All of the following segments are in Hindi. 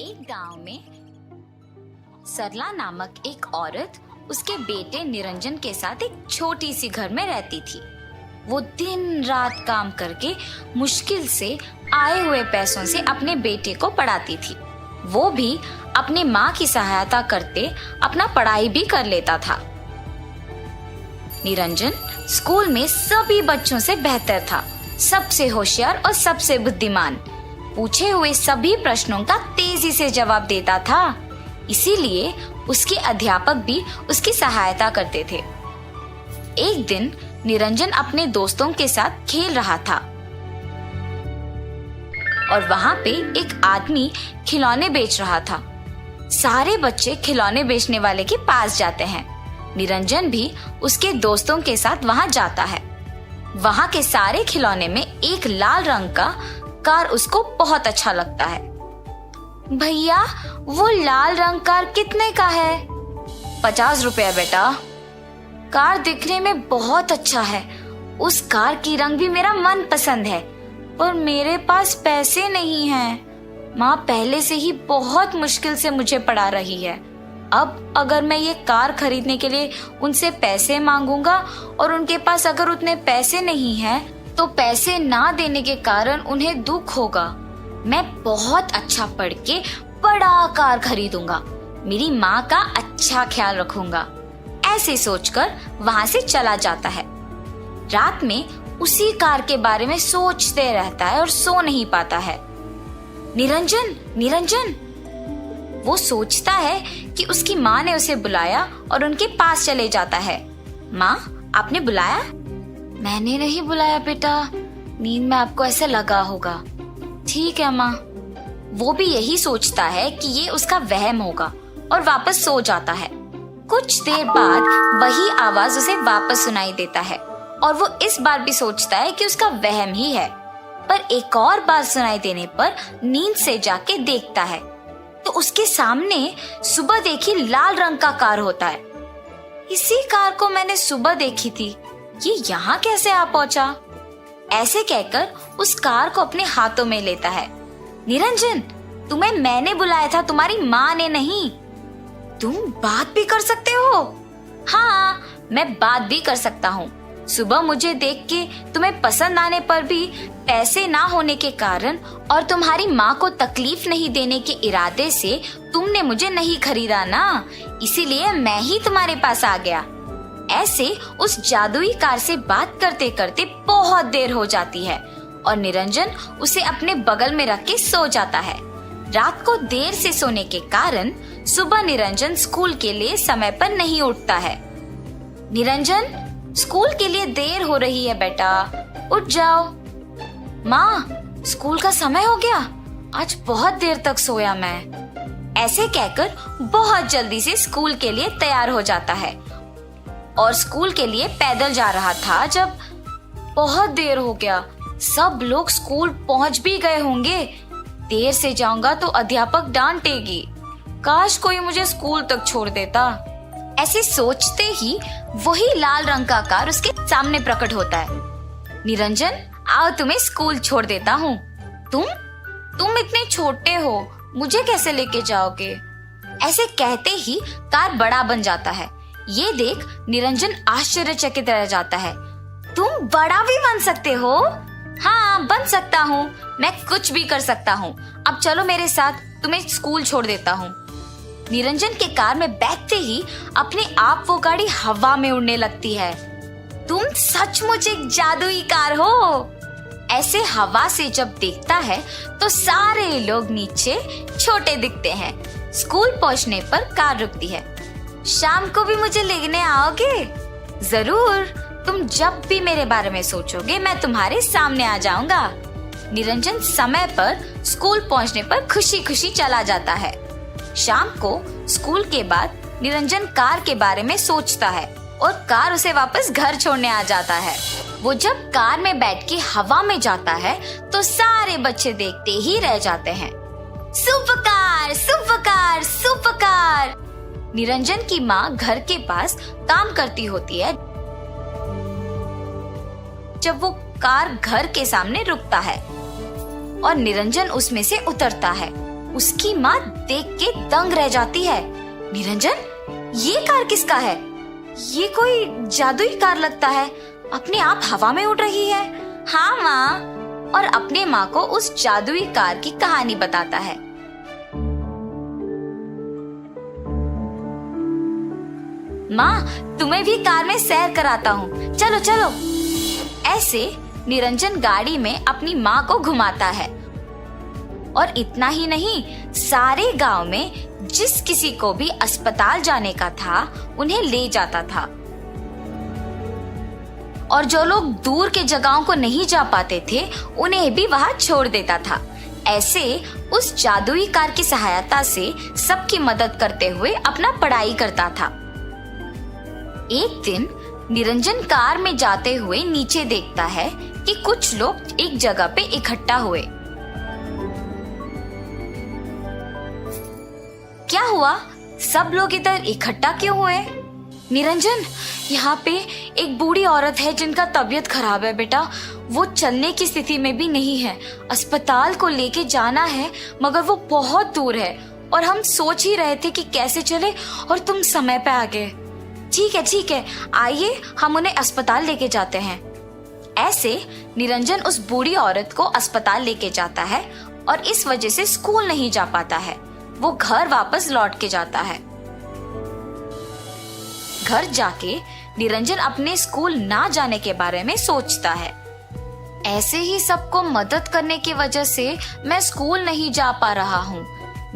एक गांव में सरला नामक एक औरत उसके बेटे निरंजन के साथ एक छोटी सी घर में रहती थी। वो दिन रात काम करके मुश्किल से आए हुए पैसों से अपने बेटे को पढ़ाती थी। वो भी अपनी माँ की सहायता करते अपना पढ़ाई भी कर लेता था। निरंजन स्कूल में सभी बच्चों से बेहतर था, सबसे होशियार और सबसे बुद्धिमान। पूछे हुए सभी प्रश्नों का तेजी से जवाब देता था, इसीलिए उसके अध्यापक भी उसकी सहायता करते थे। एक दिन निरंजन अपने दोस्तों के साथ खेल रहा था और वहां पे एक आदमी खिलौने बेच रहा था। सारे बच्चे खिलौने बेचने वाले के पास जाते हैं। निरंजन भी उसके दोस्तों के साथ वहां जाता है। वहां के सारे खिलौने में एक लाल रंग का कार उसको बहुत अच्छा लगता है। भैया, वो लाल रंग कार कितने का है? 50 रुपया बेटा। कार दिखने में बहुत अच्छा है। उस कार की रंग भी मेरा मन पसंद है, पर मेरे पास पैसे नहीं हैं। माँ पहले से ही बहुत मुश्किल से मुझे पढ़ा रही है। अब अगर मैं ये कार खरीदने के लिए उनसे पैसे मांगूंगा और उनके पास अगर उतने पैसे नहीं हैं, तो पैसे ना देने के कारण उन्हें दुख होगा। मैं बहुत अच्छा पढ़ के बड़ा कार खरीदूंगा, मेरी माँ का अच्छा ख्याल रखूंगा। ऐसे सोचकर वहां से चला जाता है। रात में उसी कार के बारे में सोचते रहता है और सो नहीं पाता है। निरंजन, निरंजन, वो सोचता है कि उसकी माँ ने उसे बुलाया और उनके पास चले जाता है। माँ, आपने बुलाया? मैंने नहीं बुलाया बेटा, नींद में आपको ऐसा लगा होगा। ठीक है माँ। वो भी यही सोचता है कि ये उसका वहम होगा और वापस सो जाता है। कुछ देर बाद वही आवाज उसे वापस सुनाई देता है और वो इस बार भी सोचता है कि उसका वहम ही है। पर एक और बार सुनाई देने पर नींद से जाके देखता है तो उसके सामने सुबह देखी लाल रंग का कार होता है। इसी कार को मैंने सुबह देखी थी, ये यहाँ कैसे आ पहुंचा? ऐसे कहकर उस कार को अपने हाथों में लेता है। निरंजन, तुम्हें मैंने बुलाया था, तुम्हारी माँ ने नहीं। तुम बात भी कर सकते हो? हाँ, मैं बात भी कर सकता हूँ। सुबह मुझे देख के तुम्हें पसंद आने पर भी पैसे ना होने के कारण और तुम्हारी माँ को तकलीफ नहीं देने के इरादे से तुमने मुझे नहीं खरीदा ना, इसीलिए मैं ही तुम्हारे पास आ गया। ऐसे उस जादुई कार से बात करते करते बहुत देर हो जाती है और निरंजन उसे अपने बगल में रख के सो जाता है। रात को देर से सोने के कारण सुबह निरंजन स्कूल के लिए समय पर नहीं उठता है। निरंजन, स्कूल के लिए देर हो रही है बेटा, उठ जाओ। माँ, स्कूल का समय हो गया, आज बहुत देर तक सोया मैं। ऐसे कहकर बहुत जल्दी से स्कूल के लिए तैयार हो जाता है और स्कूल के लिए पैदल जा रहा था जब बहुत देर हो गया। सब लोग स्कूल पहुंच भी गए होंगे। देर से जाऊंगा तो अध्यापक डांटेगी। काश कोई मुझे स्कूल तक छोड़ देता। ऐसे सोचते ही वही लाल रंग का कार उसके सामने प्रकट होता है। निरंजन, आओ तुम्हें स्कूल छोड़ देता हूँ। तुम इतने छोटे हो, मुझे कैसे लेके जाओगे? ऐसे कहते ही कार बड़ा बन जाता है। ये देख निरंजन आश्चर्यचकित रह जाता है। तुम बड़ा भी बन सकते हो? हाँ, बन सकता हूँ, मैं कुछ भी कर सकता हूँ। अब चलो मेरे साथ, तुम्हें स्कूल छोड़ देता हूँ। निरंजन के कार में बैठते ही अपने आप वो गाड़ी हवा में उड़ने लगती है। तुम सचमुच एक जादुई कार हो। ऐसे हवा से जब देखता है तो सारे लोग नीचे छोटे दिखते हैं। स्कूल पहुंचने पर कार रुकती है। शाम को भी मुझे लेने आओगे? जरूर, तुम जब भी मेरे बारे में सोचोगे मैं तुम्हारे सामने आ जाऊंगा। निरंजन समय पर स्कूल पहुंचने पर खुशी खुशी चला जाता है। शाम को स्कूल के बाद निरंजन कार के बारे में सोचता है और कार उसे वापस घर छोड़ने आ जाता है। वो जब कार में बैठ के हवा में जाता है तो सारे बच्चे देखते ही रह जाते हैं। Super car, super car, super car. Niranjan की माँ घर के पास काम करती होती है जब वो कार घर के सामने रुकता है और निरंजन उसमें से उतरता है। उसकी माँ देख के दंग रह जाती है। निरंजन, ये कार किसका है? ये कोई जादुई कार लगता है, अपने आप हवा में उड़ रही है। हाँ माँ, और अपने माँ को उस जादुई कार की कहानी बताता है। माँ, तुम्हें भी कार में सैर कराता हूँ, चलो चलो। ऐसे निरंजन गाड़ी में अपनी माँ को घुमाता है। और इतना ही नहीं, सारे गांव में जिस किसी को भी अस्पताल जाने का था उन्हें ले जाता था। और जो लोग दूर के जगहों को नहीं जा पाते थे उन्हें भी वहां छोड़ देता था। ऐसे उस जादुई कार की सहायता से सबकी मदद करते हुए अपना पढ़ाई करता था। एक दिन निरंजन कार में जाते हुए नीचे देखता है कि कुछ लोग एक जगह पे इकट्ठा हुए। क्या हुआ? सब लोग इधर इकट्ठा क्यों हुए? निरंजन, यहाँ पे एक बूढ़ी औरत है जिनका तबीयत खराब है बेटा। वो चलने की स्थिति में भी नहीं है। अस्पताल को लेके जाना है मगर वो बहुत दूर है और हम सोच ही रहे थे कि कैसे चले और तुम समय पे आ गए। ठीक है, आइए हम उन्हें अस्पताल लेके जाते हैं। ऐसे निरंजन उस बूढ़ी औरत को अस्पताल लेके जाता है और इस वजह से स्कूल नहीं जा पाता है। वो घर वापस लौट के जाता है। घर जाके निरंजन अपने स्कूल ना जाने के बारे में सोचता है। ऐसे ही सबको मदद करने की वजह से मैं स्कूल नहीं जा पा रहा हूँ।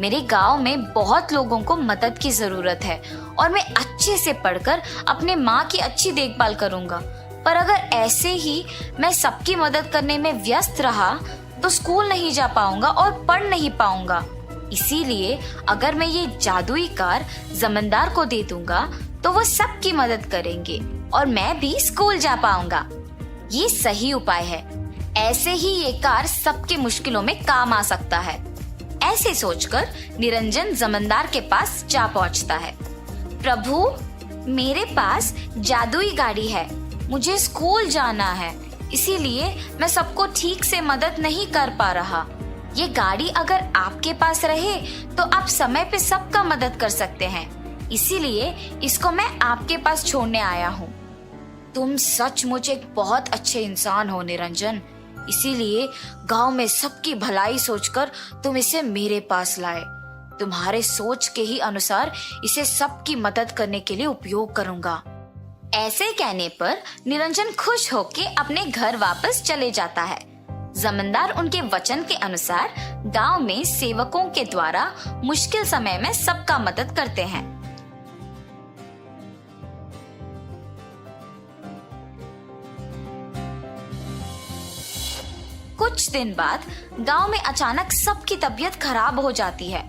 मेरे गांव में बहुत लोगों को मदद की जरूरत है और मैं अच्छे से पढ़कर अपने माँ की अच्छी देखभाल करूंगा। पर अगर ऐसे ही मैं सबकी मदद करने में व्यस्त रहा तो स्कूल नहीं जा पाऊंगा और पढ़ नहीं पाऊंगा। इसीलिए अगर मैं ये जादुई कार जमींदार को दे दूंगा तो वो सबकी मदद करेंगे और मैं भी स्कूल जा पाऊंगा। ये सही उपाय है। ऐसे ही ये कार सबकी मुश्किलों में काम आ सकता है। ऐसे सोचकर निरंजन जमींदार के पास जा पहुंचता है। प्रभु, मेरे पास जादुई गाड़ी है, मुझे स्कूल जाना है, इसीलिए मैं सबको ठीक से मदद नहीं कर पा रहा। ये गाड़ी अगर आपके पास रहे तो आप समय पे सबका मदद कर सकते हैं, इसीलिए इसको मैं आपके पास छोड़ने आया हूँ। तुम सचमुच एक बहुत अच्छे इंसान हो निरंजन, इसीलिए गांव में सबकी भलाई सोचकर तुम इसे मेरे पास लाए। तुम्हारे सोच के ही अनुसार इसे सबकी मदद करने के लिए उपयोग करूंगा। ऐसे कहने पर निरंजन खुश होके अपने घर वापस चले जाता है। जमींदार उनके वचन के अनुसार गांव में सेवकों के द्वारा मुश्किल समय में सबका मदद करते हैं। कुछ दिन बाद गांव में अचानक सबकी तबीयत खराब हो जाती है।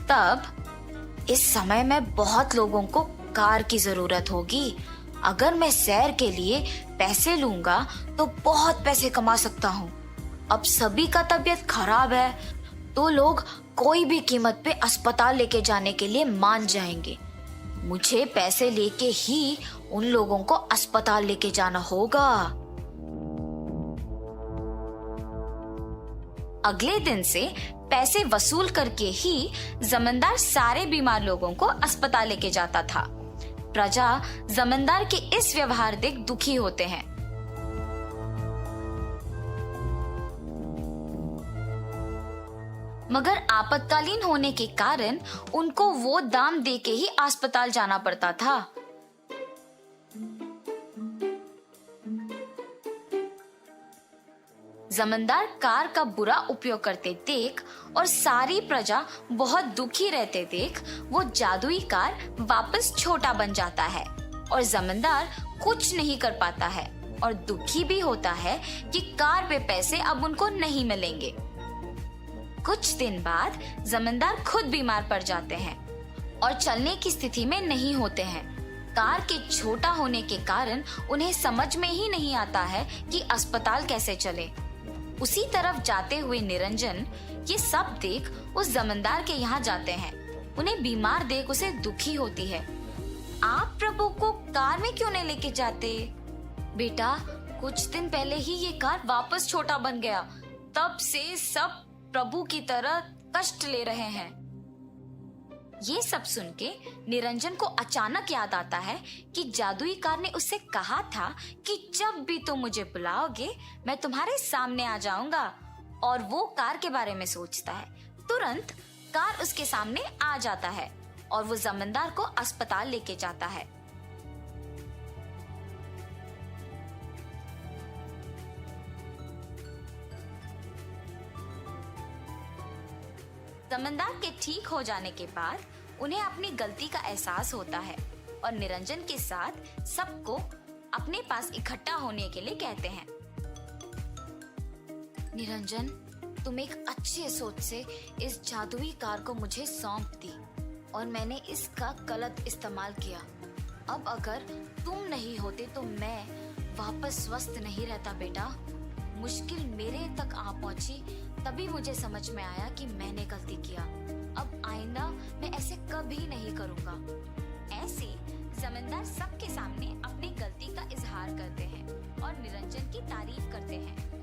तब इस समय में बहुत लोगों को कार की जरूरत होगी। अगर मैं सैर के लिए पैसे लूंगा तो बहुत पैसे कमा सकता हूँ। अब सभी का तबीयत खराब है तो लोग कोई भी कीमत पे अस्पताल लेके जाने के लिए मान जाएंगे। मुझे पैसे लेके ही उन लोगों को अस्पताल लेके जाना होगा। अगले दिन से पैसे वसूल करके ही जमींदार सारे बीमार लोगों को अस्पताल लेके जाता था। प्रजा जमींदार के इस व्यवहार देख दुखी होते हैं। मगर आपातकालीन होने के कारण उनको वो दाम देके ही अस्पताल जाना पड़ता था। जमींदार कार का बुरा उपयोग करते देख और सारी प्रजा बहुत दुखी रहते देख वो जादुई कार वापस छोटा बन जाता है और जमींदार कुछ नहीं कर पाता है और दुखी भी होता है कि कार पे पैसे अब उनको नहीं मिलेंगे। कुछ दिन बाद जमींदार खुद बीमार पड़ जाते हैं और चलने की स्थिति में नहीं होते हैं। कार के छोटा होने के कारण उन्हें समझ में ही नहीं आता है कि अस्पताल कैसे चले। उसी तरफ जाते हुए निरंजन ये सब देख उस जमींदार के यहाँ जाते हैं। उन्हें बीमार देख उसे दुखी होती है। आप प्रभु को कार में क्यों नहीं लेके जाते? बेटा, कुछ दिन पहले ही ये कार वापस छोटा बन गया, तब से सब प्रभु की तरह कष्ट ले रहे हैं। ये सब सुन के निरंजन को अचानक याद आता है कि जादुई कार ने उससे कहा था कि जब भी तुम मुझे बुलाओगे मैं तुम्हारे सामने आ जाऊंगा। और वो कार के बारे में सोचता है। तुरंत कार उसके सामने आ जाता है और वो जमींदार को अस्पताल लेके जाता है। जमींदार के ठीक हो जाने के बाद उन्हें अपनी गलती का एहसास होता है और निरंजन के साथ सबको अपने पास इकट्ठा होने के लिए कहते हैं। निरंजन, तुम एक अच्छे सोच से इस जादुई कार को मुझे सौंप दी और मैंने इसका गलत इस्तेमाल किया। अब अगर तुम नहीं होते तो मैं वापस स्वस्थ नहीं रहता बेटा। मुश्किल मेरे तक आ पहुंची तभी मुझे समझ में आया कि मैंने गलती किया। अब आइंदा मैं ऐसे कभी नहीं करूंगा। ऐसे जमींदार सबके सामने अपनी गलती का इजहार करते हैं और निरंजन की तारीफ करते हैं।